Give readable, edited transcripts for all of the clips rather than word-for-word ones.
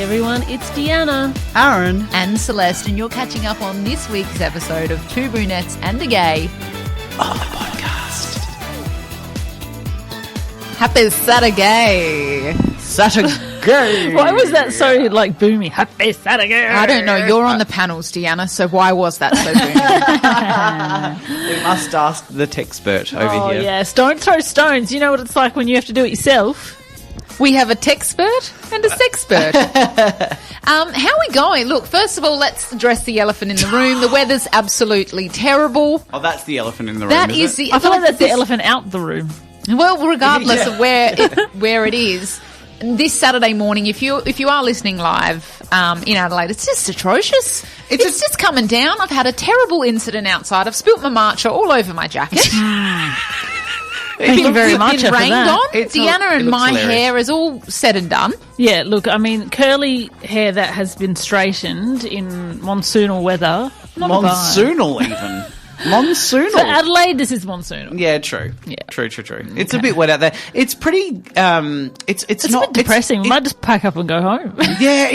everyone, it's Deanna, Aaron and Celeste, and you're catching up on this week's episode of Two Brunettes and A Gay. on the podcast. Happy Saturday. Saturday. Why was that so, like, boomy? Happy Saturday. I don't know. You're on the panels, Deanna, so why was that so booming? We must ask the techspert over here. Yes. Don't throw stones. You know what it's like when you have to do it yourself. We have a techspert and a sexpert. How are we going? Look, first of all, let's address the elephant in the room. The weather's absolutely terrible. Oh, that's the elephant in the room. That is is it? the. I feel like that's the elephant out the room. Well, regardless of where it is, this Saturday morning, if you are listening live in Adelaide, it's just atrocious. It's just coming down. I've had a terrible incident outside. I've spilt my matcha all over my jacket. Thank you very much It's been for rained that. on. Deanna and my hair is all said and done. Yeah, look, I mean, curly hair that has been straightened in monsoonal weather. Not a vibe. Monsoonal even. Monsoonal. For Adelaide, this is monsoonal. Yeah, true. Yeah. True. It's a bit wet out there. It's pretty. It's not a bit depressing. We might just pack up and go home. Yeah,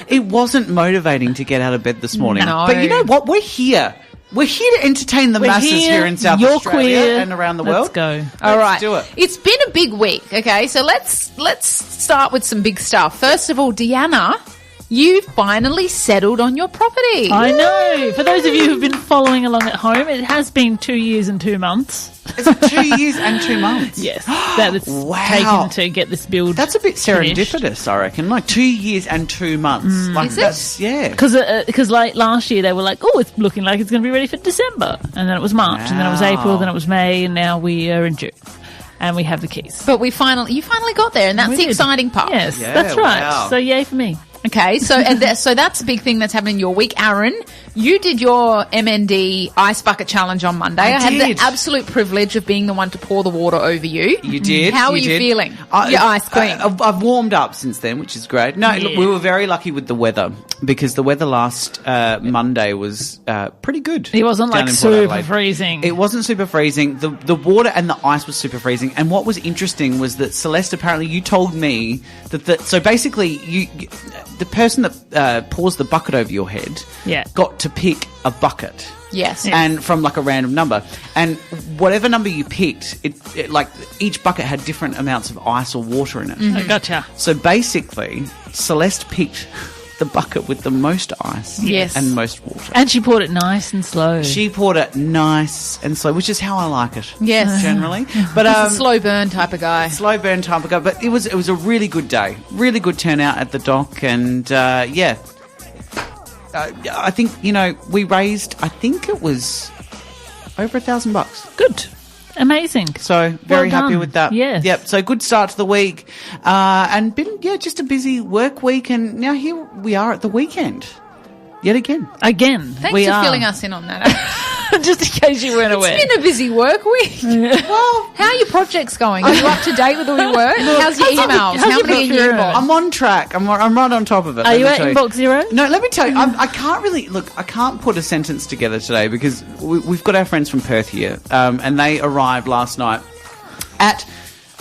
it wasn't motivating to get out of bed this morning. No. But you know what? We're here. We're here to entertain the masses here in South you're Australia queer. and around the Let's world. go. All right. do it. It's been a big week, okay? So let's start with some big stuff. First of all, Deanna, you finally settled on your property. I know. For those of you who've been following along at home, it has been 2 years and 2 months. It's 2 years and 2 months. Yes, that it's Wow. taken to get this build. That's a bit finished. serendipitous, I reckon. Like 2 years and 2 months. Like Is it? that's yeah. Because like last year they were like, oh, it's looking like it's going to be ready for December, and then it was March, and then it was April, then it was May, and now we are in June, and we have the keys. But you finally got there, and that's We the did. exciting part. Yes, Yeah, that's right. wow. So yay for me. Okay, so so that's a big thing that's happening your week. Aaron, you did your MND Ice Bucket Challenge on Monday. I had did. the absolute privilege of being the one to pour the water over you. You did. How are you you did. feeling? Your ice queen. I've warmed up since then, which is great. No, look, Yeah. we were very lucky with the weather because the weather last Monday was pretty good. It wasn't down like in Port super Adelaide. freezing. It wasn't super freezing. The water and the ice was super freezing. And what was interesting was that Celeste, apparently you told me that so basically the person that pours the bucket over your head got to pick a bucket. Yes. And from like a random number. And whatever number you picked, it like each bucket had different amounts of ice or water in it. I gotcha. So basically, Celeste picked the bucket with the most ice Yes. and most water. And she poured it nice and slow. She poured it nice and slow, which is how I like it. Yes. Generally. But He's a slow burn type of guy. slow burn time ago. But it was a really good day. Really good turnout at the dock. And yeah. I think, we raised, I think it was over $1,000. Good. Amazing. So very Well happy done. with that. Yes. Yep. So good start to the week, and been just a busy work week, and now here we are at the weekend, yet again. Again, Thanks we for are. filling us in on that. Just in case you weren't aware. It's been a busy work week. Well, how are your projects going? Are you up to date with all your work? How's your emails? how's How your many are in your procurement? inbox? I'm on track. I'm right on top of it. Are let you me at tell you. inbox zero? No, let me tell you. I can't really look. I can't put a sentence together today because we've got our friends from Perth here, and they arrived last night.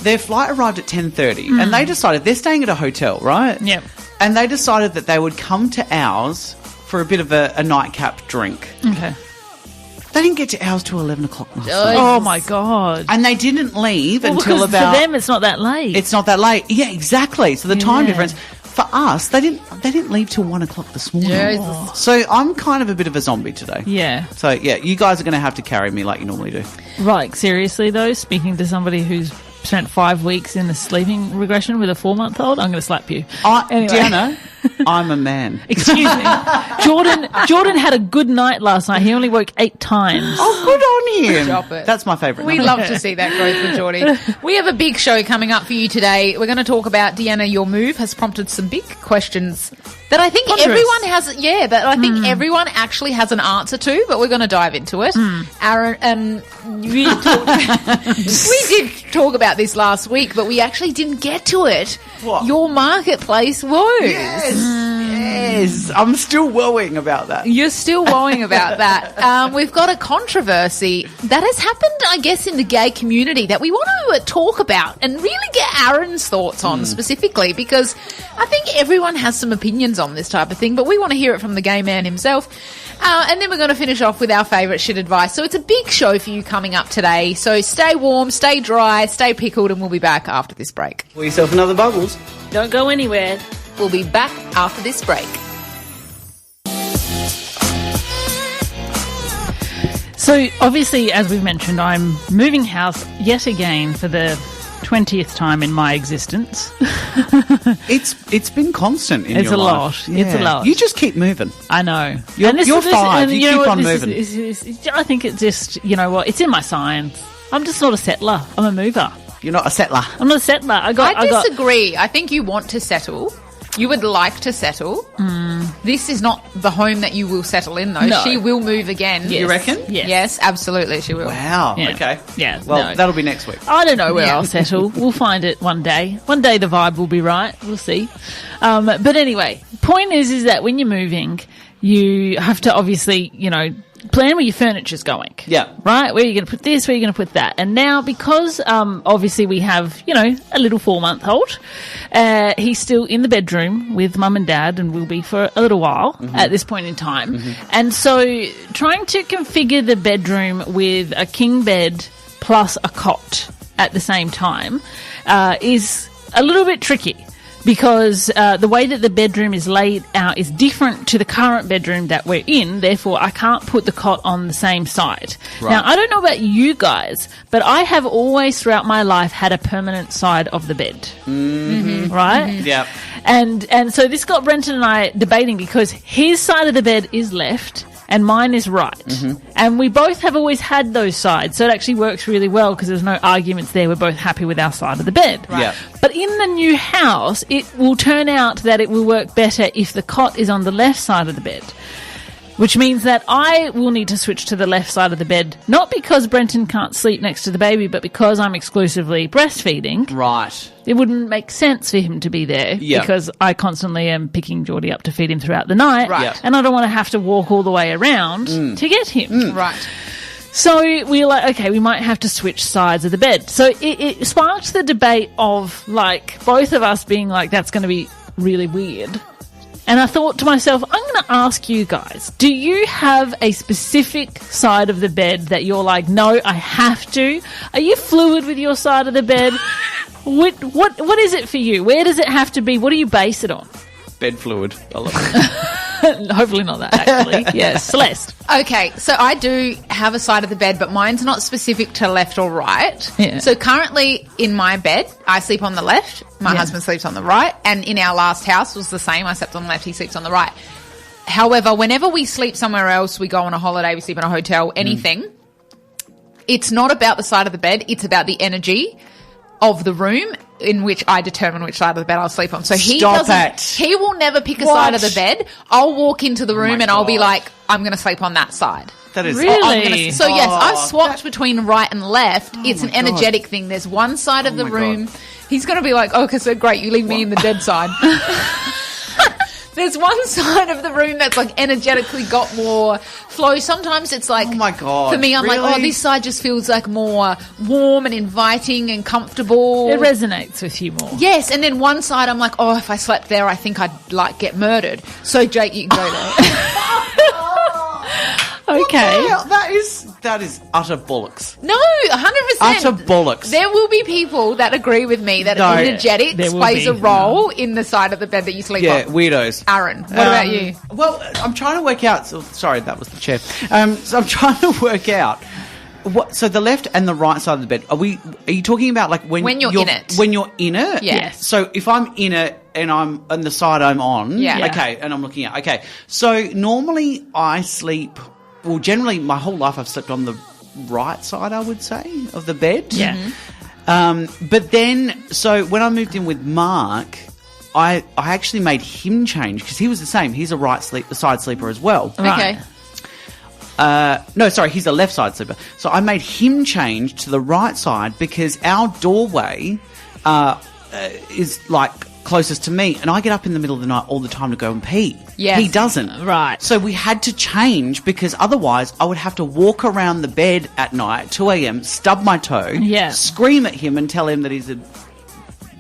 Their flight arrived at 10:30, and they decided they're staying at a hotel, right? Yep. And they decided that they would come to ours for a bit of a nightcap drink. Okay. They didn't get to ours till 11 o'clock last night. Oh my god. And they didn't leave Well, until because about... for them it's not that late. It's not that late. Yeah, exactly. So the time Yeah. difference... For us, they didn't leave till 1 o'clock this morning. Jesus. So I'm kind of a bit of a zombie today. Yeah. So, yeah, you guys are going to have to carry me like you normally do. Right, seriously though, speaking to somebody who's spent 5 weeks in a sleeping regression with a 4-month-old, I'm going to slap you. Anyway. Deanna, I'm a man. Excuse me. Jordan had a good night last night. He only woke 8 times. Oh, good on him. Stop it. That's my favourite We number. love to see that growth with Geordie. We have a big show coming up for you today. We're going to talk about Deanna. Your move has prompted some big questions that I think everyone has. Yeah, that I think everyone actually has an answer to. But we're going to dive into it. Aaron and we did talk about this last week, but we actually didn't get to it. What? Your marketplace woes. Yes. Yes, I'm still worrying about that. You're still worrying about that. We've got a controversy that has happened, I guess, in the gay community that we want to talk about and really get Aaron's thoughts on specifically, because I think everyone has some opinions on this type of thing, but we want to hear it from the gay man himself. And then we're going to finish off with our favourite shit advice. So it's a big show for you coming up today. So stay warm, stay dry, stay pickled, and we'll be back after this break. Pour yourself another Bubbles. Don't go anywhere. We'll be back after this break. So obviously, as we've mentioned, I'm moving house yet again for the 20th time in my existence. It's been constant in It's your a life. lot. It's a lot. You just keep moving. I know. You're five. You keep on moving. I think it's just, you know what, it's in my signs. I'm just not a settler. I'm a mover. You're not a settler. I'm not a settler. I disagree. I think you want to settle. You would like to settle. This is not the home that you will settle in, though. No. She will move again. Yes. You reckon? Yes. Yes, absolutely, she will. Wow. Yeah. Okay. Yeah. Well, no. that'll be next week. I don't know where I'll settle. We'll find it one day. One day the vibe will be right. We'll see. But anyway, point is that when you're moving, you have to obviously, plan where your furniture's going. Yeah. Right? Where you're going to put this, where you're going to put that. And now, because obviously we have, a little 4-month-old, he's still in the bedroom with mum and dad and will be for a little while at this point in time. And so trying to configure the bedroom with a king bed plus a cot at the same time is a little bit tricky. Because the way that the bedroom is laid out is different to the current bedroom that we're in. Therefore, I can't put the cot on the same side. Right. Now, I don't know about you guys, but I have always throughout my life had a permanent side of the bed. Right? Yeah. And so this got Brenton and I debating because his side of the bed is left and mine is right. And we both have always had those sides. So it actually works really well because there's no arguments there. We're both happy with our side of the bed. Right. Yeah. But in the new house, it will turn out that it will work better if the cot is on the left side of the bed. Which means that I will need to switch to the left side of the bed, not because Brenton can't sleep next to the baby, but because I'm exclusively breastfeeding. Right. It wouldn't make sense for him to be there because I constantly am picking Geordie up to feed him throughout the night. Right. Yep. And I don't want to have to walk all the way around to get him. Right. So we were like, okay, we might have to switch sides of the bed. So it sparked the debate of, both of us being like, that's going to be really weird. And I thought to myself, I'm going to ask you guys, do you have a specific side of the bed that you're like, no, I have to? Are you fluid with your side of the bed? What is it for you? Where does it have to be? What do you base it on? Bed fluid. I love it. Hopefully not that, actually. Yes, Celeste. Okay, so I do have a side of the bed, but mine's not specific to left or right. Yeah. So currently in my bed, I sleep on the left, my husband sleeps on the right, and in our last house was the same. I slept on the left, he sleeps on the right. However, whenever we sleep somewhere else, we go on a holiday, we sleep in a hotel, anything, it's not about the side of the bed, it's about the energy of the room in which I determine which side of the bed I'll sleep on. So he he will never pick a side of the bed. I'll walk into the room and I'll be like, I'm going to sleep on that side. That is really. So yes, I've swapped between right and left. It's an energetic thing. There's one side of the room. He's going to be like, okay, so great, you leave me in the dead side. There's one side of the room that's energetically got more flow. Sometimes it's oh my God. For me, I'm really? like, this side just feels more warm and inviting and comfortable. It resonates with you more. Yes, and then one side I'm like, if I slept there, I think I'd get murdered. So Jake, you can go there. Okay. That is utter bollocks. No, 100%. Utter bollocks. There will be people that agree with me that energetics plays a role in the side of the bed that you sleep on. Yeah, weirdos. Aaron, what about you? Well, I'm trying to work out. Sorry, that was the chair. So I'm trying to work out. So the left and the right side of the bed. Are you talking about when you're in it? When you're in it? Yes. So if I'm in it and I'm on the side I'm on. Yeah. Okay, and I'm looking at. Okay. So normally I sleep. Well, generally my whole life I've slept on the right side, I would say, of the bed. Yeah. But then, so when I moved in with Mark, I actually made him change because he was the same. He's a side sleeper as well. Okay. No, sorry, he's a left side sleeper. So I made him change to the right side because our doorway is closest to me, and I get up in the middle of the night all the time to go and pee. Yes. He doesn't. Right. So we had to change because otherwise I would have to walk around the bed at night, 2 a.m., stub my toe, scream at him and tell him that he's a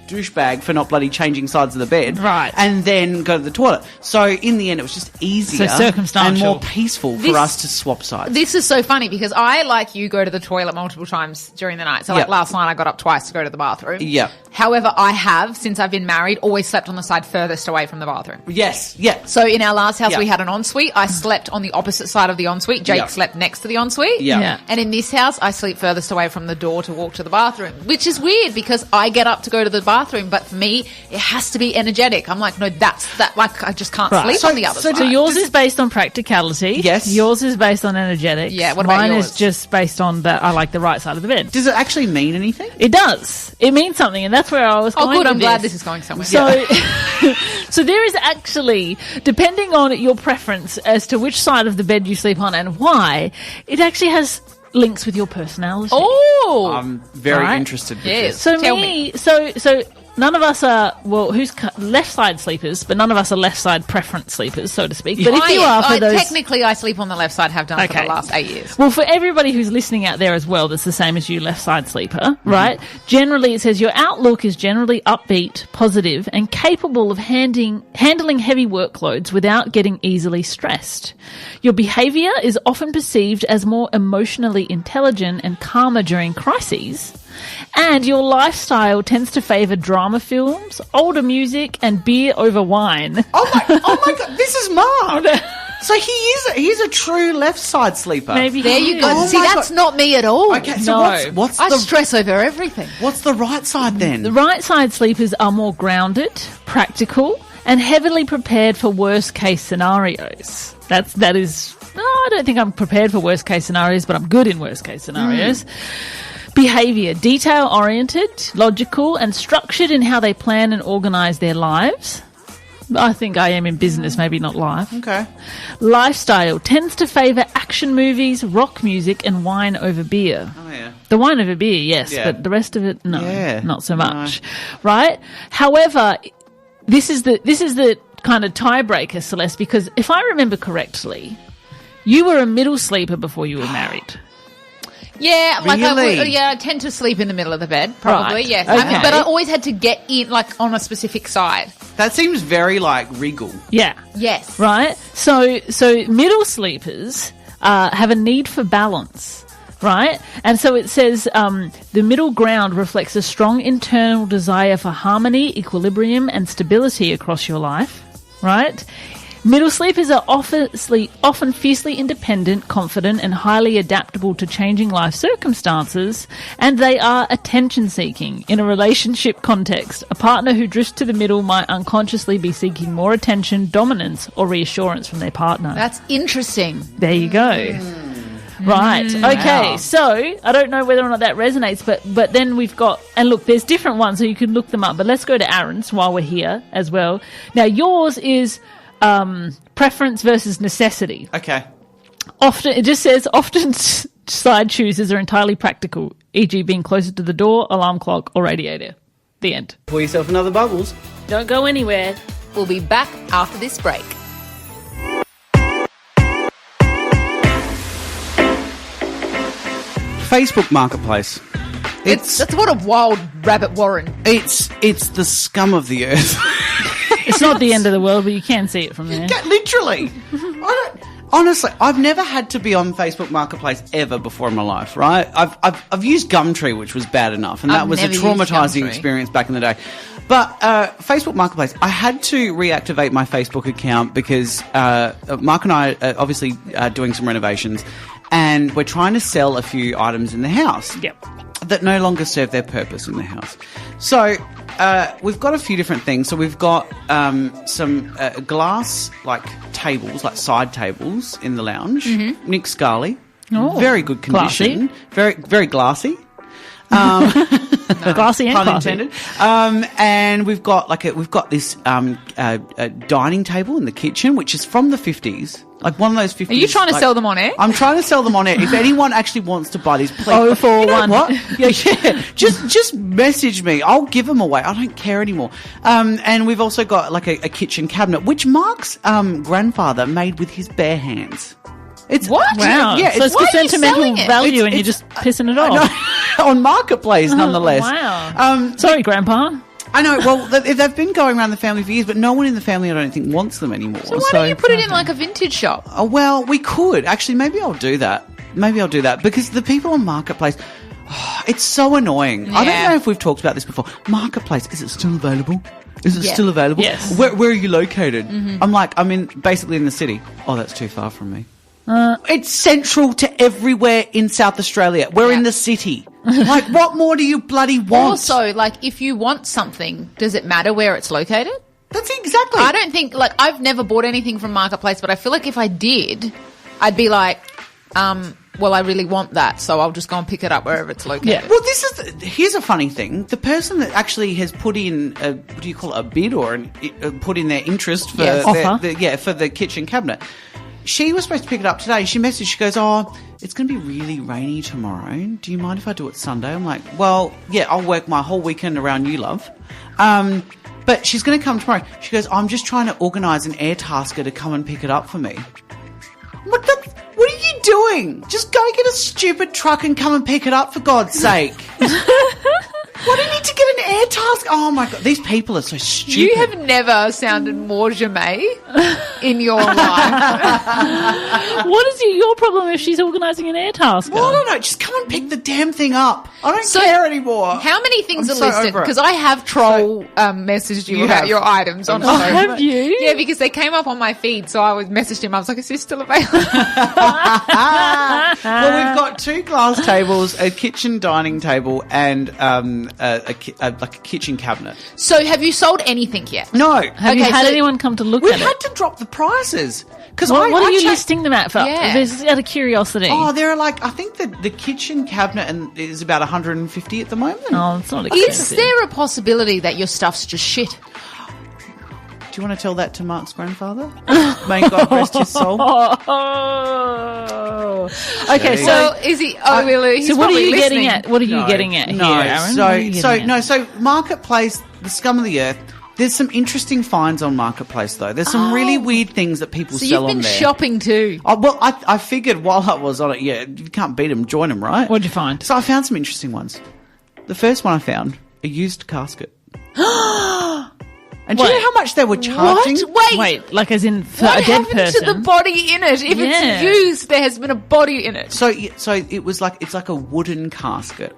douchebag for not bloody changing sides of the bed, right, and then go to the toilet. So in the end, it was just easier, and more peaceful for us to swap sides. This is so funny because I, like you, go to the toilet multiple times during the night. So like last night, I got up twice to go to the bathroom. Yeah. However, I have, since I've been married, always slept on the side furthest away from the bathroom. Yes. Yeah. So in our last house, we had an ensuite. I slept on the opposite side of the ensuite. Jake slept next to the ensuite. Yeah. And in this house, I sleep furthest away from the door to walk to the bathroom, which is weird because I get up to go to the bathroom, but for me, it has to be energetic. I'm like, no, that's that. Like, I just can't sleep on the other side. So yours is based on practicality. Yes. Yours is based on energetics. Yeah. What about Mine yours? is just based on that I like the right side of the bed. Does it actually mean anything? It does. It means something, and that's where I was going. Oh, good. I'm glad this is going somewhere. So, so there is actually, depending on your preference as to which side of the bed you sleep on and why, it actually has links with your personality. Oh, I'm very interested. Yes. So Tell me. So none of us are, well, who's left side sleepers, but none of us are left side preference sleepers, so to speak. But if you are for those, technically, I sleep on the left side. Have done for the last 8 years. Well, for everybody who's listening out there as well, that's the same as you, left side sleeper, right? Generally, it says your outlook is generally upbeat, positive, and capable of handling heavy workloads without getting easily stressed. Your behaviour is often perceived as more emotionally intelligent and calmer during crises. And your lifestyle tends to favour drama films, older music, and beer over wine. Oh my God, this is Mark. So he's a true left side sleeper. Maybe there you go. See, that's not me at all. Okay, so what's I stress over everything. What's the right side then? The right side sleepers are more grounded, practical, and heavily prepared for worst case scenarios. That is. No, I don't think I'm prepared for worst case scenarios, but I'm good in worst case scenarios. Behaviour, detail-oriented, logical, and structured in how they plan and organise their lives. I think I am in business, maybe not life. Okay. Lifestyle tends to favour action movies, rock music, and wine over beer. Oh, yeah. The wine over beer, yes, but the rest of it, no, not so much. No. Right? However, this is the kind of tiebreaker, Celeste, because if I remember correctly, you were a middle sleeper before you were married. Yeah, like really? I tend to sleep in the middle of the bed, probably. Right. Yes, Okay. but I always had to get in, like, on a specific side. That seems very like regal. Yeah. Yes. Right. So middle sleepers have a need for balance. Right. And so it says the middle ground reflects a strong internal desire for harmony, equilibrium, and stability across your life. Right. Middle sleepers are often fiercely independent, confident, and highly adaptable to changing life circumstances, and they are attention-seeking in a relationship context. A partner who drifts to the middle might unconsciously be seeking more attention, dominance, or reassurance from their partner. That's interesting. There you go. Right. Okay. Wow. So I don't know whether or not that resonates, but then we've got, and look, there's different ones, so you can look them up. But let's go to Aaron's while we're here as well. Now, yours is preference versus necessity. Okay. Often, it just says often side choosers are entirely practical, e.g. being closer to the door, alarm clock, or radiator. The end. Pour yourself another Bubbles. Don't go anywhere. We'll be back after this break. Facebook Marketplace. That's what a wild rabbit warren. It's the scum of the earth. It's not the end of the world, but you can see it from there. Yeah, literally. Honestly, I've never had to be on Facebook Marketplace ever before in my life, right? I've used Gumtree, which was bad enough, and that was a traumatizing experience back in the day. But Facebook Marketplace, I had to reactivate my Facebook account because Mark and I are obviously doing some renovations, and we're trying to sell a few items in the house. Yep. That no longer serve their purpose in the house. So we've got a few different things. So we've got some glass like tables, like side tables in the lounge. Mm-hmm. Nick Scarley, very good condition, very very glassy. Classy and pun classy. intended. And we've got this dining table in the kitchen, which is from the 50s. Like one of those 50s. Are you trying to sell them on air? I'm trying to sell them on air. If anyone actually wants to buy these, please. 041. You know what? Yeah. Just message me. I'll give them away. I don't care anymore. And we've also got like a kitchen cabinet, which Mark's grandfather made with his bare hands. It's What? Wow. Yeah, so it's why got are you selling sentimental it? value and you're It's- just pissing it off. on Marketplace, nonetheless. Wow. Sorry, Grandpa. I know. Well, they've been going around the family for years, but no one in the family, I don't think, wants them anymore. So why don't you put it in like a vintage shop? Oh, well, we could. Actually, maybe I'll do that. Because the people on Marketplace, it's so annoying. I don't Yeah. know if we've talked about this before. Marketplace, is it still available? Is it Yeah. still available? Yes. Where are you located? I'm basically in the city. Oh, that's too far from me. It's central to everywhere in South Australia. We're Yeah. in the city. Like, what more do you bloody want? Also, like, if you want something, does it matter where it's located? That's exactly. I don't think, like, I've never bought anything from Marketplace, but I feel like if I did, I'd be like, well, I really want that, so I'll just go and pick it up wherever it's located. Yeah. Well, here's a funny thing. The person that actually has put in what do you call it, a bid or put in their interest for Yes. Offer. for the kitchen cabinet. She was supposed to pick it up today. She messaged. She goes, "Oh, it's going to be really rainy tomorrow. Do you mind if I do it Sunday?" I'm like, "Well, yeah, I'll work my whole weekend around you, love." But she's going to come tomorrow. She goes, "I'm just trying to organise an air tasker to come and pick it up for me." What are you doing? Just go get a stupid truck and come and pick it up, for God's sake. Why do you need to get an air task? Oh, my God. These people are so stupid. You have never sounded more jamais in your life. What is your problem if she's organising an air tasker? Well, I don't know. Just come and pick the damn thing up. I don't So, care anymore. How many things I'm are so listed? over it. Because I have troll messaged you You about have. your items on Oh, phone. have you? Yeah, because they came up on my feed, so I messaged him. I was like, is this still available? Well, we've got 2 glass tables, a kitchen dining table, and a kitchen cabinet. So have you sold anything yet? No. Have you Okay, had so anyone come to look We've at had it? to drop the prices. Because What are you checked- listing them at for? Yeah. Just out of curiosity. Oh, there are like, I think the kitchen cabinet is about 150 at the moment. Oh, it's not Is expensive. there a possibility that your stuff's just shit? Do you want to tell that to Mark's grandfather? May God rest his soul. Oh. Okay, Jeez. so So is he? Oh, really? He's so what are probably you getting listening. at? What are you getting at No, here, Aaron? What are you getting at? so Marketplace, the scum of the earth. There's some interesting finds on Marketplace though. There's some really weird things that people So sell you've been on there. shopping too. Oh, well, I figured while I was on it, yeah, you can't beat them, join them, right? What'd you find? So I found some interesting ones. The first one I found, a used casket. And do you Wait. know how much they were charging? What? Wait, like as in for What a dead happened person? to the body in it? If Yeah. it's used, there has been a body in it. So it was like, it's like a wooden casket.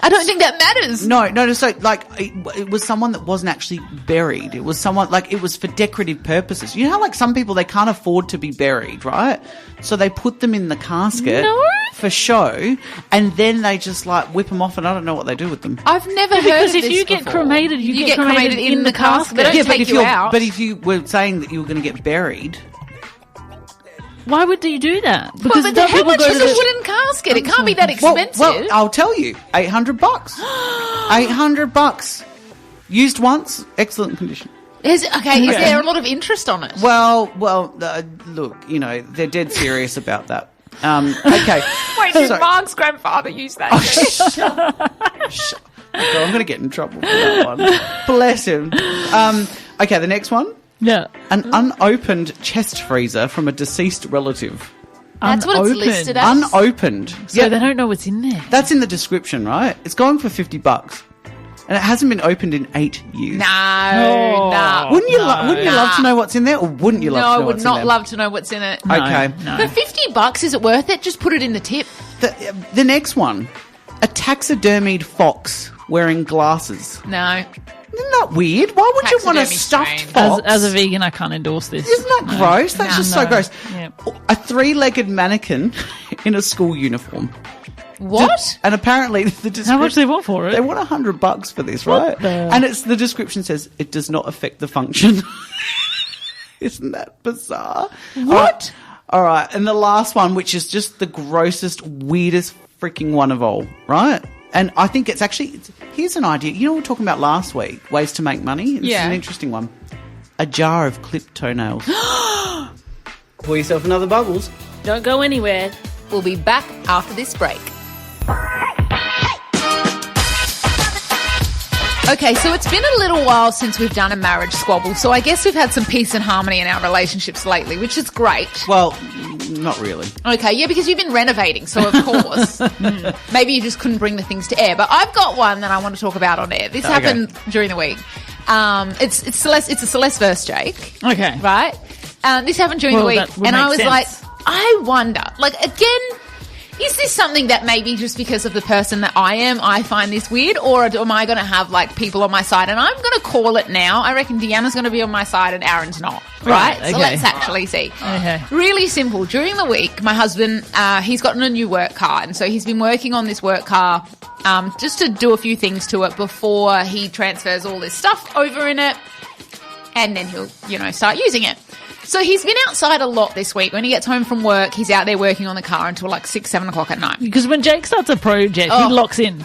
I don't think that matters. No. So like it was someone that wasn't actually buried. It was someone like it was for decorative purposes. You know how like some people they can't afford to be buried, right? So they put them in the casket No. for show, and then they just like whip them off, and I don't know what they do with them. I've never heard because of if this you get before. cremated, you get cremated in the casket. They don't Yeah, take you out. but if you were saying that you were going to get buried, Why would you do that? Well, Because but don't how people much go is to a the- wooden casket? It can't be that well, expensive. I'll tell you, $800. $800. Used once, excellent condition. Is there a lot of interest on it? Well, look, you know, they're dead serious about that. Okay. Wait, did Mark's grandfather use that? Okay, I'm going to get in trouble for that one. Bless him. Okay, the next one. Yeah. An unopened chest freezer from a deceased relative. That's what it's Unopened. listed as. Unopened. So they don't know what's in there. That's in the description, right? It's going for $50. And it hasn't been opened in 8 years. No. Wouldn't you love to know what's in there, or wouldn't you love No, to I know would what's in not there? love to know what's in it. No, Okay. No. For $50, is it worth it? Just put it in the tip. The next one, a taxidermied fox wearing glasses. No. Isn't that weird? Why would you want a Taxidermy stuffed strange. fox? As a vegan, I can't endorse this. Isn't that gross? That's just so No. gross. Yeah. A 3-legged mannequin in a school uniform. What? And apparently the description... How much they want for it? They want $100 for this, right? the- And the description says it does not affect the function. Isn't that bizarre? What? All right. And the last one, which is just the grossest, weirdest freaking one of all, right? And I think it's actually, here's an idea. You know what we were talking about last week, ways to make money? This is an interesting one. A jar of clipped toenails. Pour yourself another Bubbles. Don't go anywhere. We'll be back after this break. Okay, so it's been a little while since we've done a marriage squabble, so I guess we've had some peace and harmony in our relationships lately, which is great. Well, not really. Okay, yeah, because you've been renovating, so of course. Maybe you just couldn't bring the things to air. But I've got one that I want to talk about on air. This happened during the week. It's Celeste. It's a Celeste versus Jake. Okay. Right? This happened during the week. And I was like, I wonder, like, again, is this something that maybe just because of the person that I am, I find this weird? Or am I going to have, like, people on my side? And I'm going to call it now. I reckon Deanna's going to be on my side and Aaron's not. Right? Okay. So let's actually see. Okay. Really simple. During the week, my husband, he's gotten a new work car. And so he's been working on this work car just to do a few things to it before he transfers all this stuff over in it. And then he'll, start using it. So he's been outside a lot this week. When he gets home from work, he's out there working on the car until like 6, 7 o'clock at night. Because when Jake starts a project, he locks in.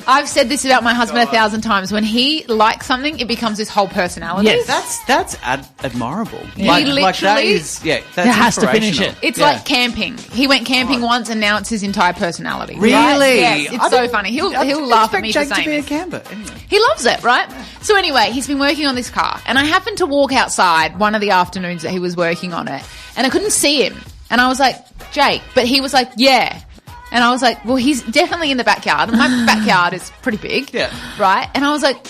I've said this about my husband 1,000 times. When he likes something, it becomes his whole personality. Yes. That's admirable. Yeah. He literally, that is, that's has to finish it. It's like camping. He went camping once and now it's his entire personality. Really? Right? Yes, it's so funny. He'll laugh at me for Jake saying to be a this. camper. Anyway. He loves it, right? So anyway, he's been working on this car and I happened to walk outside one of the afternoons that he was working on it and I couldn't see him. And I was like, Jake, but he was like, yeah. And I was like, well, he's definitely in the backyard. And my backyard is pretty big. Yeah. Right? And I was like,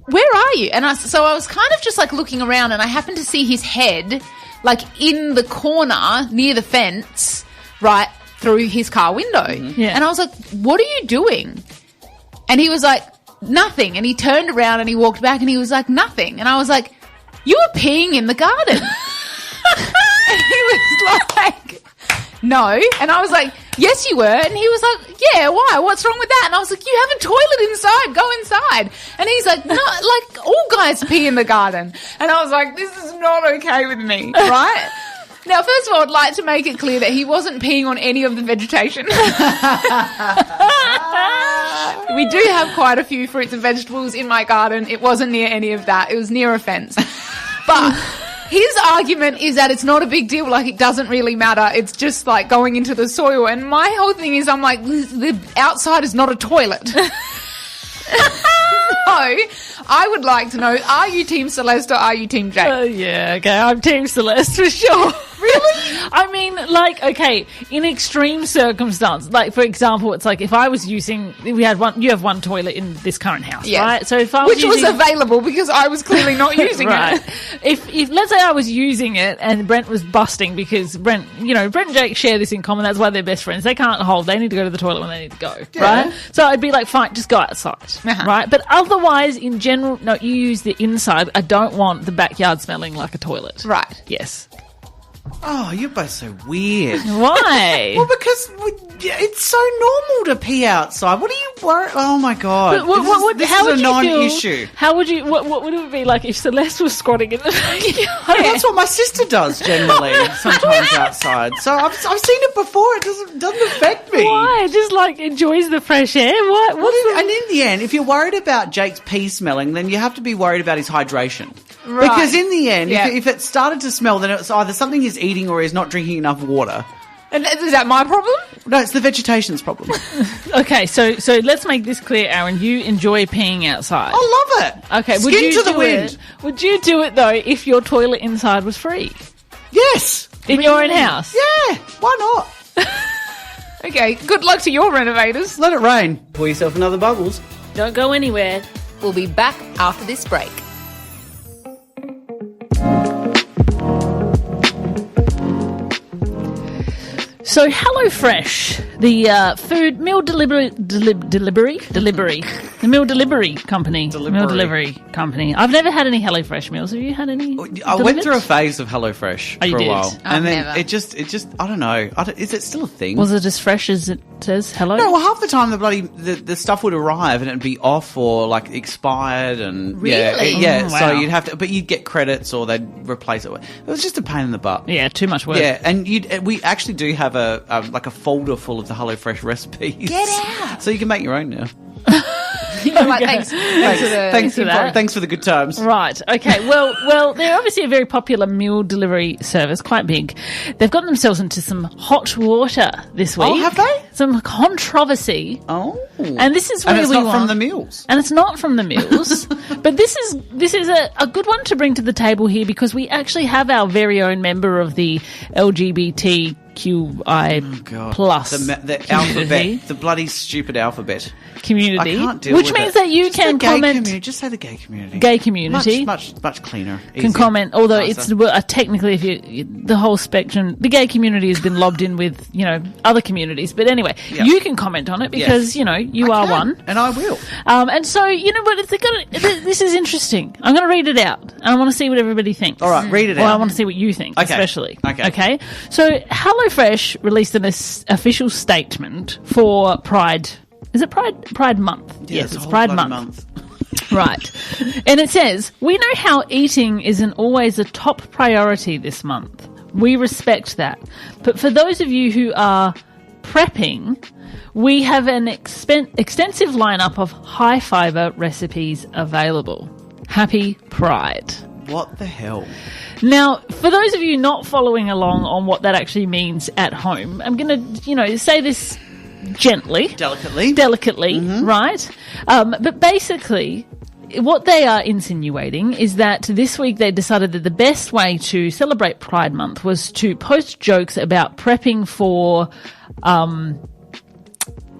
where are you? And so I was kind of just like looking around and I happened to see his head like in the corner near the fence, right, through his car window. Mm-hmm. Yeah. And I was like, what are you doing? And he was like, nothing. And he turned around and he walked back and he was like, nothing. And I was like, you were peeing in the garden. And he was like, no. And I was like, yes, you were. And he was like, yeah, why? What's wrong with that? And I was like, you have a toilet inside. Go inside. And he's like, no, like all guys pee in the garden. And I was like, this is not okay with me, right? Now, first of all, I'd like to make it clear that he wasn't peeing on any of the vegetation. We do have quite a few fruits and vegetables in my garden. It wasn't near any of that. It was near a fence. But his argument is that it's not a big deal, like it doesn't really matter. It's just like going into the soil. And my whole thing is I'm like, the outside is not a toilet. So I would like to know, are you Team Celeste or are you Team Jake? Yeah, okay, I'm Team Celeste for sure. Really? I mean, like, okay, in extreme circumstance, like, for example, it's like if I was using, you have one toilet in this current house, right? So if I was was available because I was clearly not using it. If let's say I was using it and Brent was busting because Brent and Jake share this in common, that's why they're best friends. They can't hold, they need to go to the toilet when they need to go, right? So I'd be like, fine, just go outside, right? But otherwise, in general, no, you use the inside. I don't want the backyard smelling like a toilet. Right. Yes. Oh, you're both so weird. Why? Well, because it's so normal to pee outside. What are you worried? Oh my god! But this how is would a non-issue. How would you? What would it be like if Celeste was squatting in the backyard? That's what my sister does generally. Sometimes outside. So I've seen it before. It doesn't affect me. Why? Just like enjoys the fresh air. What? And in the end, if you're worried about Jake's pee smelling, then you have to be worried about his hydration. Right. Because in the end, if it started to smell, then it's either something he's eating or he's not drinking enough water. And is that my problem? No, it's the vegetation's problem. Okay, so let's make this clear, Aaron. You enjoy peeing outside. I love it. Okay, Skin to the wind. Would you do it though if your toilet inside was free? Yes. In your own house? Yeah. Why not? Okay. Good luck to your renovators. Let it rain. Pour yourself another Bubbles. Don't go anywhere. We'll be back after this break. So HelloFresh, the food meal delivery company. Meal delivery company. I've never had any HelloFresh meals. Have you had any? I went through a phase of HelloFresh for a while, and then never. it just I don't know. Is it still a thing? Was it as fresh as it says? Hello. No, well, half the time the stuff would arrive and it'd be off or like expired and really? yeah. Wow. So you'd have to, but you'd get credits or they'd replace it. It was just a pain in the butt. Yeah, too much work. Yeah, and we actually do have a folder full of the HelloFresh recipes. Get out. So you can make your own now. You're like, thanks for that. Thanks for the good times. Right. Okay. Well, they're obviously a very popular meal delivery service, quite big. They've gotten themselves into some hot water this week. Oh, have they? Some controversy. Oh. And this is where and it's we not want. from the meals. And it's not from the meals. But this is a good one to bring to the table here, because we actually have our very own member of the LGBTQI plus the alphabet, the bloody stupid alphabet community, I can't deal which with means it. that you Just can the gay comment. Community. Just say the gay community. Gay community much cleaner. Can easier, comment, although nicer. it's technically, if you the whole spectrum, the gay community has been lobbed in with other communities. But anyway, you can comment on it because you are one, and I will. And so but if they're gonna, this is interesting. I'm going to read it out, and I want to see what everybody thinks. All right, read it Well, out. I want to see what you think, Okay. especially. Okay. So HelloFresh released an official statement for Pride. Is it Pride Month? Yes, it's Pride Month. Right. And it says, "We know how eating isn't always a top priority this month. We respect that. But for those of you who are prepping, we have an extensive lineup of high-fiber recipes available. Happy Pride." What the hell? Now, for those of you not following along on what that actually means at home, I'm going to, say this gently. Delicately, right? But basically, what they are insinuating is that this week they decided that the best way to celebrate Pride Month was to post jokes about prepping for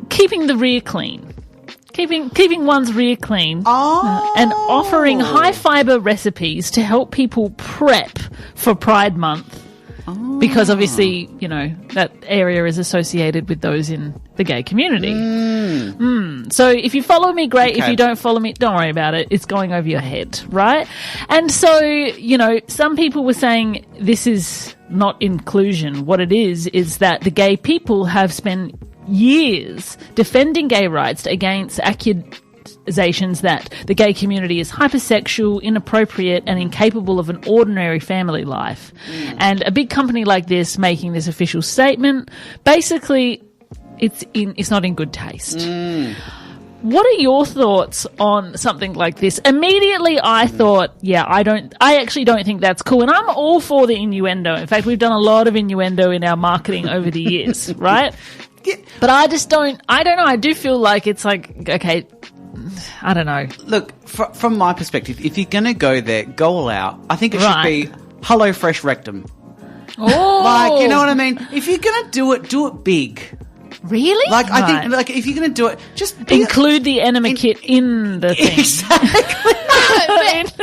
keeping the rear clean. Keeping one's rear clean and offering high-fiber recipes to help people prep for Pride Month. Because obviously, that area is associated with those in the gay community. So if you follow me, great. Okay. If you don't follow me, don't worry about it. It's going over your head, right? And so, some people were saying this is not inclusion. What it is that the gay people have spent years defending gay rights against accusations that the gay community is hypersexual, inappropriate, and incapable of an ordinary family life. And a big company like this making this official statement, basically, it's not in good taste. What are your thoughts on something like this? Immediately, I thought, I actually don't think that's cool. And I'm all for the innuendo. In fact, we've done a lot of innuendo in our marketing over the years, right? Yeah. But I don't know. I do feel like it's like, okay, I don't know. Look, from my perspective, if you're going to go there, go all out. I think it should be HelloFresh Rectum. Oh. You know what I mean? If you're going to do it big. Really? I think, if you're going to do it, just include the enema kit in the thing. Exactly.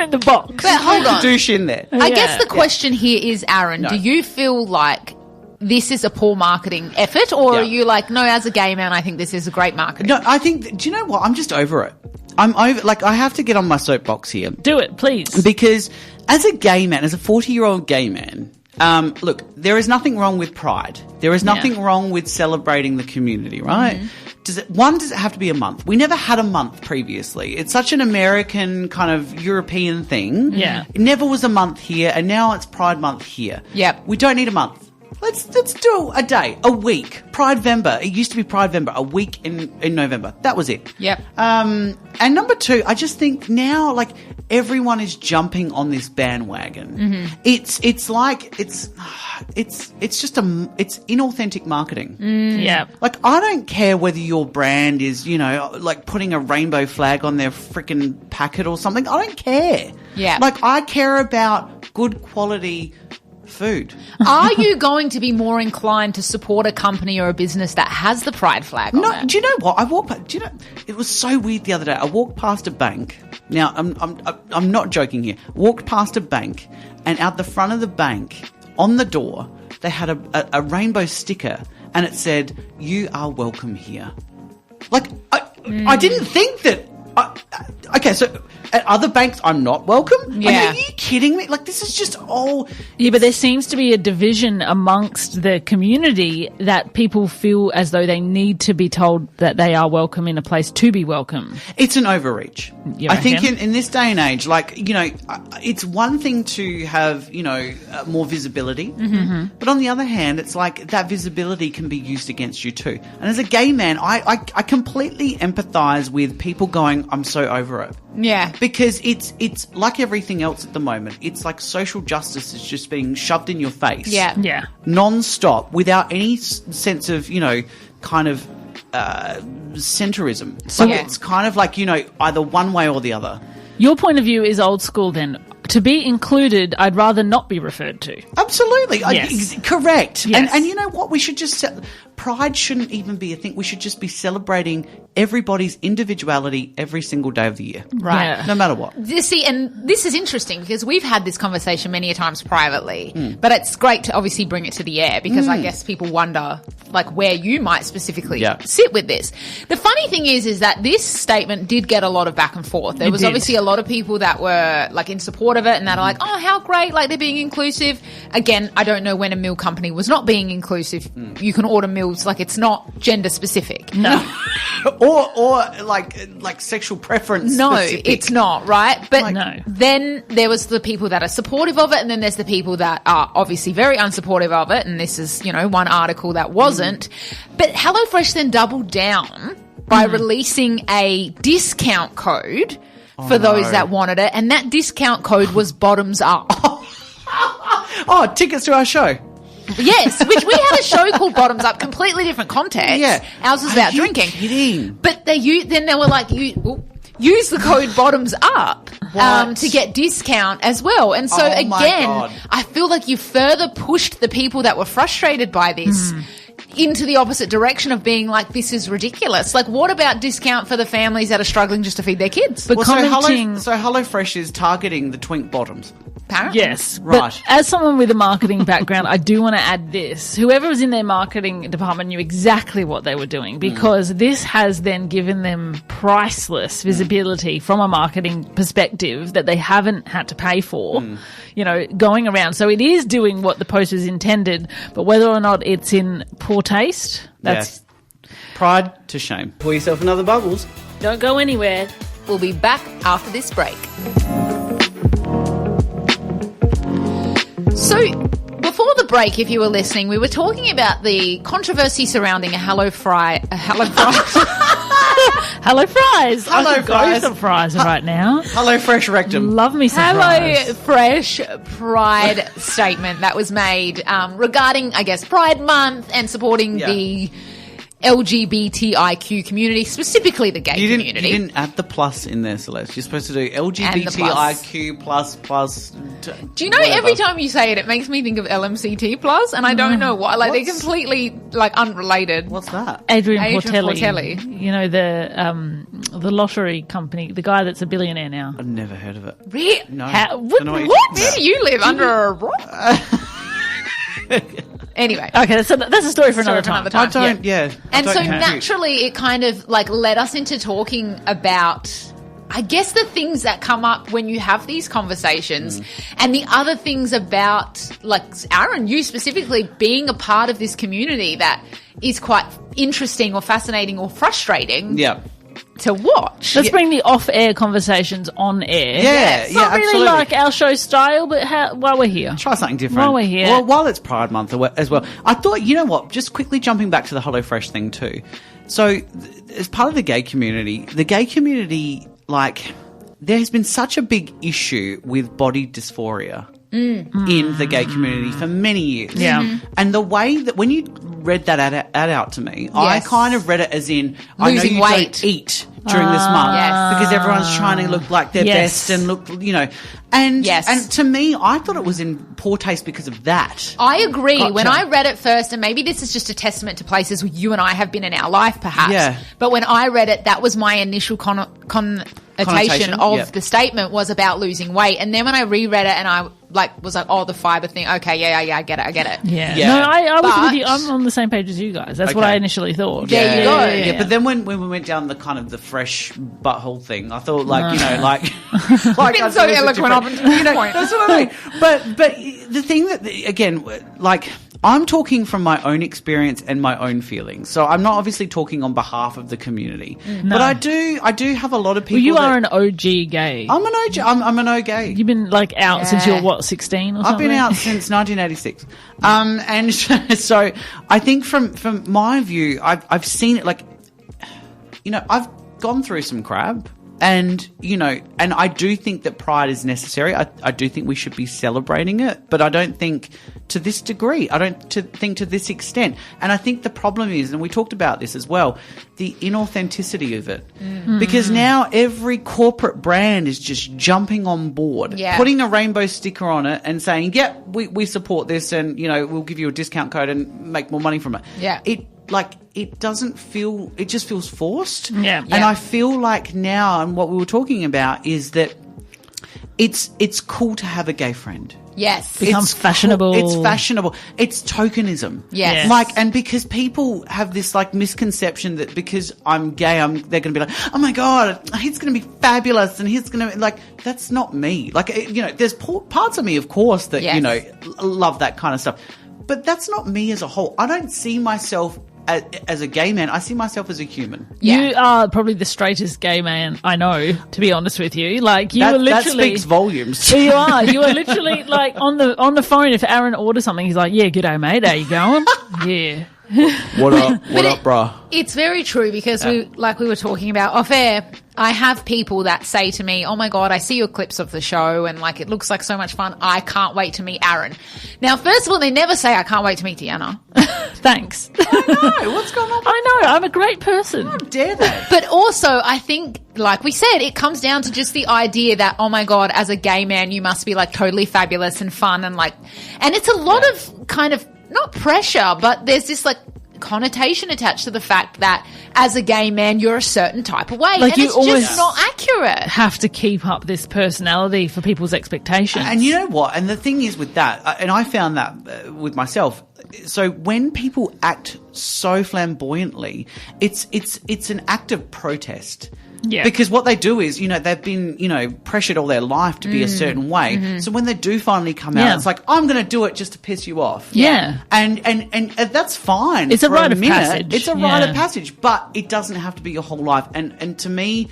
in the box. But hold on. Douche in there. I guess the question here is, Aaron, do you feel like this is a poor marketing effort, or are you like, no, as a gay man, I think this is a great marketing? No, I think, do you know what? I'm just over it. I have to get on my soapbox here. Do it, please. Because as a gay man, as a 40-year-old gay man, look, there is nothing wrong with pride. There is nothing wrong with celebrating the community, right? Does it have to be a month? We never had a month previously. It's such an American kind of European thing. Yeah. It never was a month here, and now it's Pride Month here. Yep. We don't need a month. Let's do a day, a week. Pride-Vember. It used to be Pride-Vember, a week in November. That was it. Yep. And number two, I just think now, everyone is jumping on this bandwagon. It's just it's inauthentic marketing. Yeah. I don't care whether your brand is, putting a rainbow flag on their freaking packet or something. I don't care. Yeah. I care about good quality food. Are you going to be more inclined to support a company or a business that has the pride flag on it? Do you know what? It was so weird the other day. I walked past a bank. Now, I'm not joking here. Walked past a bank, and out the front of the bank, on the door, they had a rainbow sticker, and it said, "You are welcome here." I didn't think that. Okay, so At other banks, I'm not welcome. Yeah. Like, are you kidding me? Like, this is just all. Yeah, but there seems to be a division amongst the community that people feel as though they need to be told that they are welcome in a place to be welcome. It's an overreach. You I think reckon? in this day and age, like, you know, it's one thing to have, you know, more visibility. Mm-hmm. But on the other hand, it's like that visibility can be used against you too. And as a gay man, I completely empathise with people going, I'm so over it. Yeah. Because it's like everything else at the moment. It's like social justice is just being shoved in your face. Yeah. Yeah. Non-stop, without any sense of, you know, kind of centrism. So Yeah. it's kind of like, you know, either one way or the other. Your point of view is old school then. To be included, I'd rather not be referred to. Absolutely. Yes. Correct. Yes. And you know what? We should just... Pride shouldn't even be a thing. We should just be celebrating everybody's individuality every single day of the year. Right. Yeah. No matter what. See, and this is interesting because we've had this conversation many a times privately, but it's great to obviously bring it to the air because I guess people wonder like where you might specifically sit with this. The funny thing is that this statement did get a lot of back and forth. There was obviously a lot of people that were like in support of it and that are like, oh, how great, like they're being inclusive. Again, I don't know when a meal company was not being inclusive. You can order meals, like it's not gender specific. No. or like sexual preference No, specific. it's not, right? But No. then there was the people that are supportive of it, and then there's the people that are obviously very unsupportive of it, and this is, you know, one article that wasn't. But HelloFresh then doubled down by releasing a discount code for those that wanted it, and that discount code was bottoms up. Oh, tickets to our show. Yes, which we had a show called Bottoms Up, completely different context. Yeah. Ours was Are about you drinking. kidding? But then they were like, use the code Bottoms Up to get discount as well. And so Oh my God. I feel like you further pushed the people that were frustrated by this into the opposite direction of being like, this is ridiculous. Like, what about discount for the families that are struggling just to feed their kids? But Well, commenting... so HelloFresh is targeting the twink bottoms. Apparently. Yes, Right. But as someone with a marketing background, I do want to add this. Whoever was in their marketing department knew exactly what they were doing because this has then given them priceless visibility from a marketing perspective that they haven't had to pay for, you know, going around. So it is doing what the post was intended, but whether or not it's in poor taste, that's... Pride to shame. Pour yourself another bubbles. Don't go anywhere. We'll be back after this break. So, before the break, if you were listening, we were talking about the controversy surrounding a Hello Fries. Hello, I could go Fries. some fries right now. HelloFresh rectum. Love me some Hello fries. Fresh Pride statement that was made regarding, I guess, Pride Month and supporting the LGBTIQ community, specifically the gay community. You didn't add the plus in there, Celeste. You're supposed to do LGBTIQ plus. Do you know every time you say it, it makes me think of LMCT plus, and I don't know why. Like they're completely like unrelated. What's that? Adrian Adrian Portelli. Portelli. You know, the lottery company, the guy that's a billionaire now. I've never heard of it. Really? No. What? Don't know what you're What? talking Where about. do you live? Under a rock? Anyway. Okay, so that's a story for another time. I don't. Yeah. I And don't so compute. naturally it kind of like led us into talking about, I guess, the things that come up when you have these conversations and the other things about, like, Aaron, you specifically being a part of this community that is quite interesting or fascinating or frustrating Yeah. to watch. Let's bring the off-air conversations on air. Yeah, It's not really absolutely. like our show style, but while we're here. Try something different. While we're here. Well, while it's Pride Month as well. I thought, you know what, just quickly jumping back to the HelloFresh thing too. So, as part of the gay community, like, there has been such a big issue with body dysphoria in the gay community for many years. Yeah. And the way that, when you read that ad out to me, I Yes. kind of read it as in, I know Losing you weight. don't eat during this month Yes. because everyone's trying to look like their Yes. best and look, you know. And, Yes. and to me, I thought it was in poor taste because of that. I agree. Gotcha. When I read it first, and maybe this is just a testament to places where you and I have been in our life, perhaps. Yeah. But when I read it, that was my initial connotation of yep. the statement was about losing weight. And then when I reread it and I was like, oh, the fiber thing. Okay, yeah, I get it. Yeah. Yeah. No, I was But- with you. I'm on the same page as you guys. That's what Okay. I initially thought. There you go. Yeah, but then when we went down the kind of the fresh butthole thing, I thought like like Been so eloquent up until this point. That's what I mean. But the thing that again, like I'm talking from my own experience and my own feelings, so I'm not obviously talking on behalf of the community. No. But I do have a lot of people. Well, you that, are an OG gay. I'm an OG. I'm an OG gay. You've been like out since you're what, 16 or something? I've been out since 1986, and so I think from my view, I've seen it like, I've gone through some crap, and and I do think that pride is necessary. I do think we should be celebrating it, but I don't think to this degree. I don't think to this extent. And I think the problem is, and we talked about this as well, the inauthenticity of it. Because now every corporate brand is just jumping on board, putting a rainbow sticker on it and saying, yeah, we support this, and we'll give you a discount code and make more money from it. Yeah. It doesn't feel, it just feels forced. Yeah. And I feel like now, and what we were talking about is that it's cool to have a gay friend. Yes. Becomes It's fashionable. It's fashionable. It's tokenism. Yes. And because people have this misconception that because I'm gay, they're going to be like, oh my God, he's going to be fabulous, and he's going to that's not me. There's parts of me, of course, that love that kind of stuff, but that's not me as a whole. I don't see myself as a gay man. I see myself as a human. You are probably the straightest gay man I know, to be honest with you. Like you were That literally speaks volumes. You are. You are literally like on the phone. If Aaron orders something, he's like, "Yeah, g'day, mate. How you going? Yeah." What up, brah? It's very true because we were talking about off air. I have people that say to me, oh my God, I see your clips of the show and it looks like so much fun. I can't wait to meet Aaron. Now, first of all, they never say I can't wait to meet Deanna. Thanks. I know. What's going on? I know. I'm a great person. How dare they? But also, I think, like we said, it comes down to just the idea that, oh my God, as a gay man, you must be totally fabulous and fun and it's a lot of kind of, not pressure, but there's this connotation attached to the fact that as a gay man you're a certain type of way, and you it's almost just not accurate. Have to keep up this personality for people's expectations. And you know what? And the thing is with that, and I found that with myself. So when people act so flamboyantly, it's an act of protest. Yeah. Because what they do is, they've been, pressured all their life to be a certain way. Mm-hmm. So when they do finally come out, it's like, I'm going to do it just to piss you off. Yeah. And that's fine. It's a for rite of minute. passage. It's a rite of passage, but it doesn't have to be your whole life. And to me,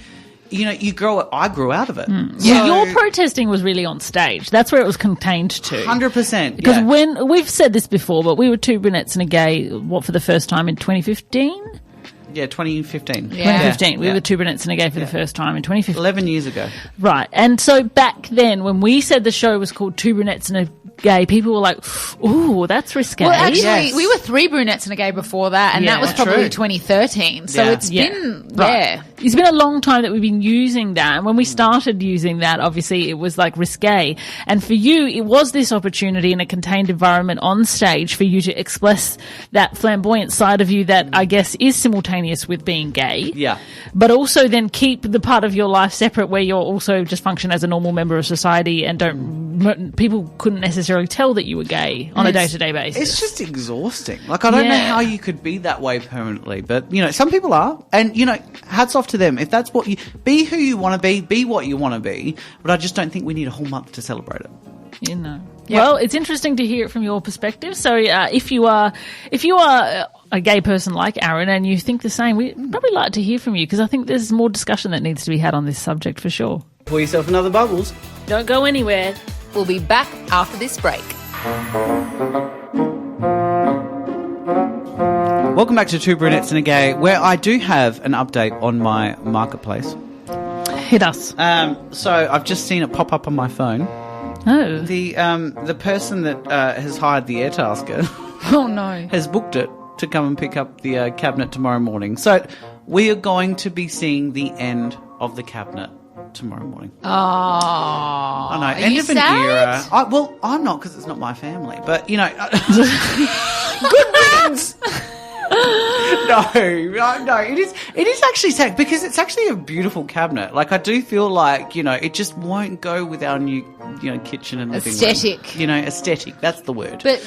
I grew out of it. So your protesting was really on stage. That's where it was contained to. 100%. Because when we've said this before, but we were Two Brunettes and a Gay, for the first time in 2015? Yeah, 2015. Yeah. 2015. We were Two Brunettes and a Gay for the first time in 2015. 11 years ago. Right. And so back then, when we said the show was called Two Brunettes and a Gay, people were like, ooh, that's risque. Well, actually, Yes. we were Three Brunettes and a Gay before that, and Yeah, that was probably true. 2013. So Yeah. it's been, Right. It's been a long time that we've been using that. And when we started using that, obviously, it was risque. And for you, it was this opportunity in a contained environment on stage for you to express that flamboyant side of you that I guess is simultaneous with being gay. Yeah. But also then keep the part of your life separate where you're also just function as a normal member of society and people couldn't necessarily tell that you were gay on a day-to-day basis. It's just exhausting. I don't know how you could be that way permanently, but some people are, and hats off to them. If that's what be who you want to be what you want to be. But I just don't think we need a whole month to celebrate it. Yeah. Well, it's interesting to hear it from your perspective. So, if you are a gay person like Aaron and you think the same, we'd probably like to hear from you because I think there's more discussion that needs to be had on this subject for sure. Pour yourself another bubbles. Don't go anywhere. We'll be back after this break. Welcome back to Two Brunettes and a Gay, where I do have an update on my marketplace. Hit us. So I've just seen it pop up on my phone. Oh. The person that has hired the airtasker Oh, no. has booked it to come and pick up the cabinet tomorrow morning. So we are going to be seeing the end of the cabinet tomorrow morning. Oh. I know. Are End you of an sad? era. Well, I'm not because it's not my family, but Good riddance. No. It is actually sad because it's actually a beautiful cabinet. Like, I do feel like, it just won't go with our new, kitchen and living aesthetic. room. Aesthetic. That's the word. But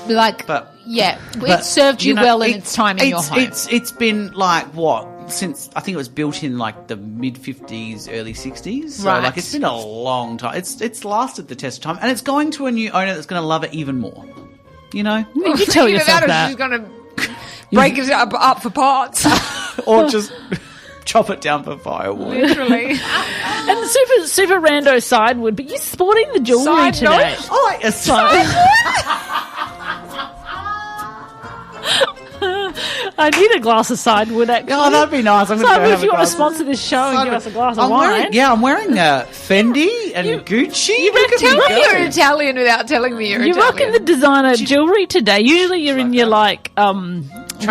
it served you well in its time in your home. It's been like what? Since I think it was built in like the mid 50s, early 60s. So Right. it's been a long time. It's lasted the test of time, and it's going to a new owner that's going to love it even more. You tell yourself that. She's going to break it up for parts. Or just chop it down for firewood. Literally. And super rando sidewood, but you're sporting the jewellery today. Oh, like a sidewood. I need a glass of sidewood, actually. Oh, that'd be nice. I'm going to go Sidewood, have if you a want to glass. sponsor this show and give us a glass of I'm wine. I'm wearing Fendi and Gucci. Look at Tell me me go. you're Italian without telling me you're You're Italian. rocking the designer jewellery today. Usually you're in your, like, what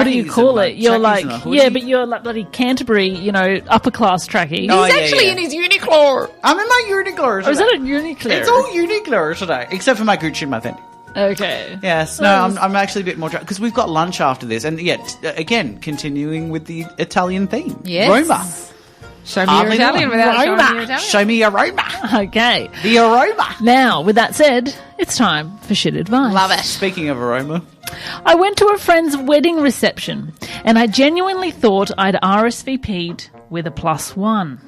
do you Trackies call and, it? You're trackies like, and a hoodie. yeah, but you're like bloody Canterbury, upper class trackie. Oh, He's yeah, actually yeah. in his Uniqlo. I'm in my Uniqlo today. Or is that a Uniqlo? It's all Uniqlo today, except for my Gucci and my Fendi. Okay. Yes, no, I'm actually a bit more because we've got lunch after this, and again, continuing with the Italian theme. Yes. Roma. Show me your Italian without showing me your Italian. Show me aroma. Okay. The aroma. Now, with that said, it's time for shit advice. Love it. Speaking of aroma, I went to a friend's wedding reception, and I genuinely thought I'd RSVP'd with a +1.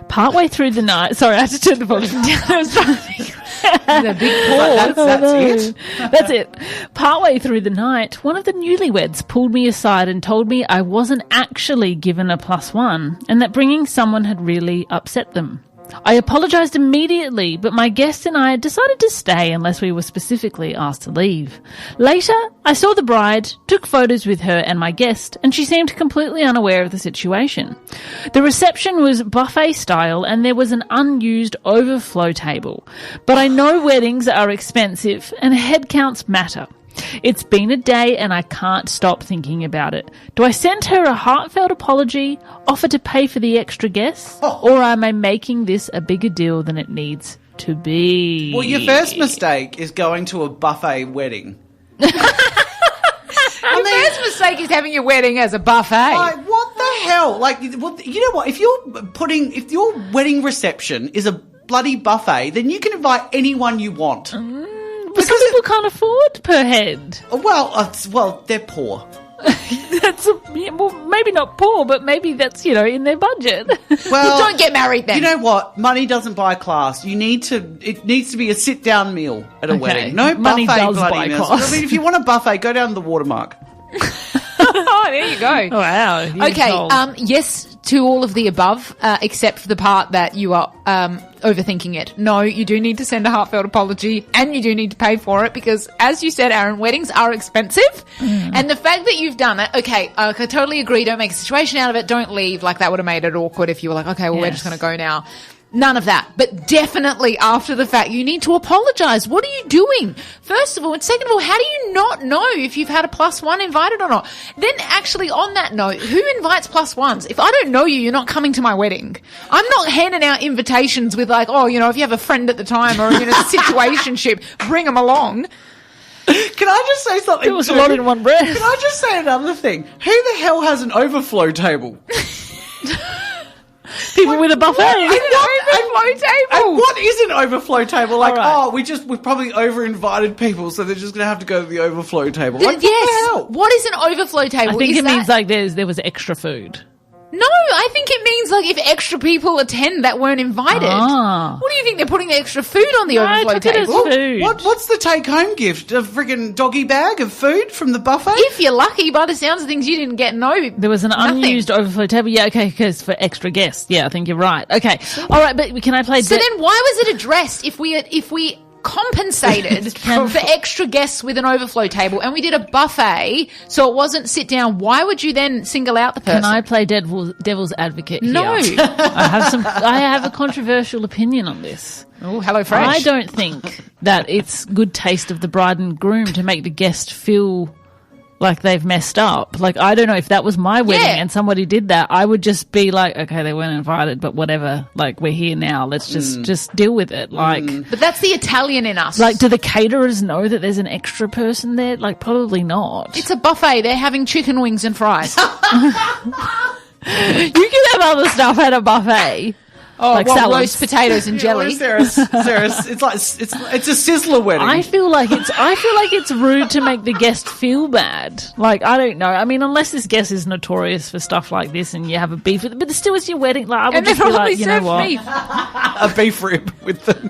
Partway through the night, sorry, I had to turn the volume down. I was trying to think. The big pause. that's it. That's it. Partway through the night, one of the newlyweds pulled me aside and told me I wasn't actually given a +1 and that bringing someone had really upset them. I apologised immediately, but my guest and I decided to stay unless we were specifically asked to leave. Later, I saw the bride, took photos with her and my guest, and she seemed completely unaware of the situation. The reception was buffet style and there was an unused overflow table. But I know weddings are expensive and head counts matter. It's been a day and I can't stop thinking about it. Do I send her a heartfelt apology, offer to pay for the extra guests, or am I making this a bigger deal than it needs to be? well, your first mistake is going to a buffet wedding. The first mistake is having your wedding as a buffet. Like, what the hell? Like, you know what? If your wedding reception is a bloody buffet, then you can invite anyone you want. But some people can't afford per head. Well, they're poor. Well, maybe not poor, but maybe that's, in their budget. Well, Don't get married then. you know what? Money doesn't buy class. It needs to be a sit-down meal at a wedding. No Money buffet does bloody buy meals. class. I mean, if you want a buffet, go down to the Watermark. Oh, there you go. Wow. Okay, yes to all of the above, except for the part that you are overthinking it. No, you do need to send a heartfelt apology and you do need to pay for it because, as you said, Aaron, weddings are expensive. And the fact that you've done it, okay, I totally agree. Don't make a situation out of it. Don't leave. Like, that would have made it awkward if you were like, okay, well, we're just going to go now. None of that. But definitely after the fact, you need to apologise. What are you doing? First of all, and second of all, how do you not know if you've had a +1 invited or not? Then actually on that note, who invites +1s? If I don't know you, you're not coming to my wedding. I'm not handing out invitations with like, if you have a friend at the time or in a situationship, bring them along. Can I just say something? There was a lot in one breath. Can I just say another thing? Who the hell has an overflow table? People with a buffet. Overflow table. And what is an overflow table? Like, All right. we've probably over-invited people, so they're just going to have to go to the overflow table. Like, Yes. what the hell? What is an overflow table? I think Is it that- means like there was extra food. No, I think it means like if extra people attend that weren't invited. Ah. What do you think? They're putting the extra food on the I overflow took it as table? food. What's the take-home gift? A friggin' doggy bag of food from the buffet? If you're lucky, by the sounds of things, you didn't get There was an nothing. unused overflow table. Yeah, okay, because for extra guests. Yeah, I think you're right. Okay. All right, but can I play... So then why was it addressed if we compensated for extra guests with an overflow table and we did a buffet so it wasn't sit down? Why would you then single out the person? Can I play devil's advocate here? No. I have a controversial opinion on this. Oh, hello, Fresh. I don't think that it's good taste of the bride and groom to make the guest feel, like they've messed up. Like, I don't know if that was my wedding and somebody did that. I would just be like, okay, they weren't invited, but whatever. Like, we're here now. Let's just deal with it. Like, but that's the Italian in us. Like, do the caterers know that there's an extra person there? Like, probably not. It's a buffet. They're having chicken wings and fries. You can have other stuff at a buffet. Oh, like what, roast potatoes and jelly. It's a sizzler wedding. I feel like it's rude to make the guest feel bad. Like, I don't know. I mean, unless this guest is notorious for stuff like this and you have a beef with it, but still it's your wedding. Like, I would just be like, you know what? A beef rib with them.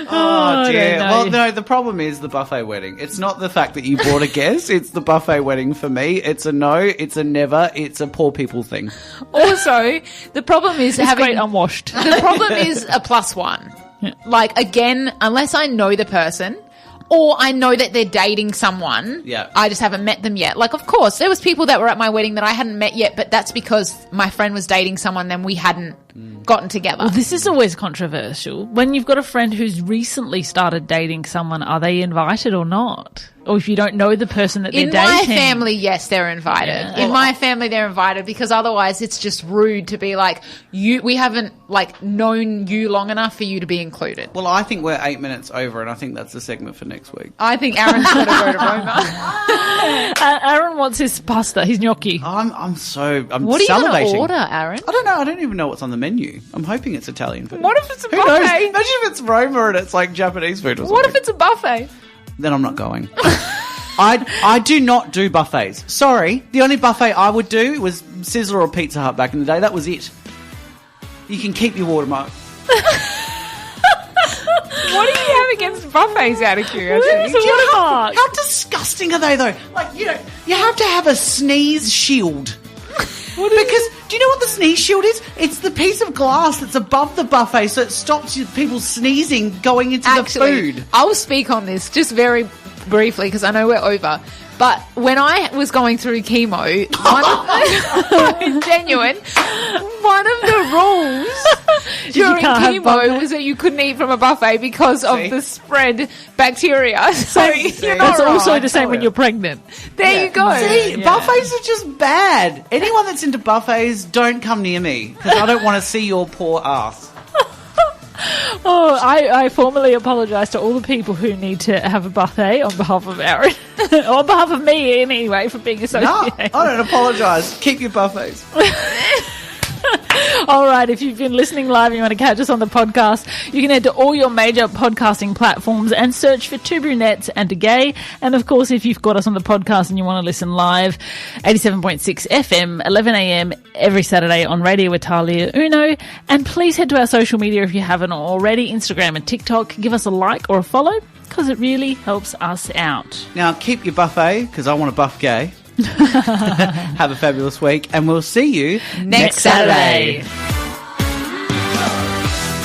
Oh dear. Well, no, the problem is the buffet wedding. It's not the fact that you brought a guest. It's the buffet wedding for me. It's a no. It's a never. It's a poor people thing. Also, the problem is it's great unwashed. The problem is a +1. Yeah. Like, again, unless I know the person or I know that they're dating someone, I just haven't met them yet. Like, of course, there was people that were at my wedding that I hadn't met yet, but that's because my friend was dating someone then we hadn't gotten together. Well, this is always controversial. When you've got a friend who's recently started dating someone, are they invited or not? Or if you don't know the person that they're dating. In my family, yes, they're invited. Yeah. In my family, they're invited because otherwise it's just rude to be like, we haven't like known you long enough for you to be included. Well, I think we're 8 minutes over and I think that's the segment for next week. I think Aaron's got to go to Roma. Aaron wants his pasta, his gnocchi. I'm salivating. What are you going to order, Aaron? I don't know. I don't even know what's on the menu. I'm hoping it's Italian food. What if it's a buffet? Who knows? Imagine if it's Roma and it's like Japanese food or something. What if it's a buffet? Then I'm not going. I do not do buffets. Sorry. The only buffet I would do was Sizzler or Pizza Hut back in the day. That was it. You can keep your watermark. What do you have against buffets, out of curiosity? How disgusting are they, though? Like, you know, you have to have a sneeze shield. Because do you know what the sneeze shield is? It's the piece of glass that's above the buffet, so it stops people sneezing going into the food. I will speak on this just very briefly because I know we're over. But when I was going through chemo, one of the rules during chemo was that you couldn't eat from a buffet because of the spread bacteria. So that's also the same when you're pregnant. There you go. See, buffets are just bad. Anyone that's into buffets, don't come near me because I don't want to see your poor ass. Oh, I formally apologise to all the people who need to have a buffet on behalf of Aaron. On behalf of me, anyway, for being associated. No, I don't apologise. Keep your buffets. All right, if you've been listening live and you want to catch us on the podcast, you can head to all your major podcasting platforms and search for Two Brunettes and A Gay. And, of course, if you've got us on the podcast and you want to listen live, 87.6 FM, 11 a.m. every Saturday on Radio Italia Uno. And please head to our social media if you haven't already, Instagram and TikTok. Give us a like or a follow because it really helps us out. Now, keep your buffet because I want a buff gay. Have a fabulous week and we'll see you next Saturday.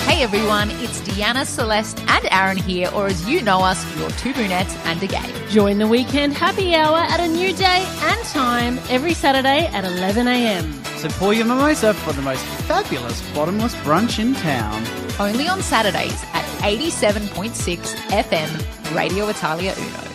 Hey everyone, it's Deanna, Celeste and Aaron here, or as you know us, your Two Brunettes and A Gay. Join the weekend happy hour at a new day and time every Saturday at 11 a.m. So pour your mimosa for the most fabulous bottomless brunch in town. Only on Saturdays at 87.6 FM Radio Italia Uno.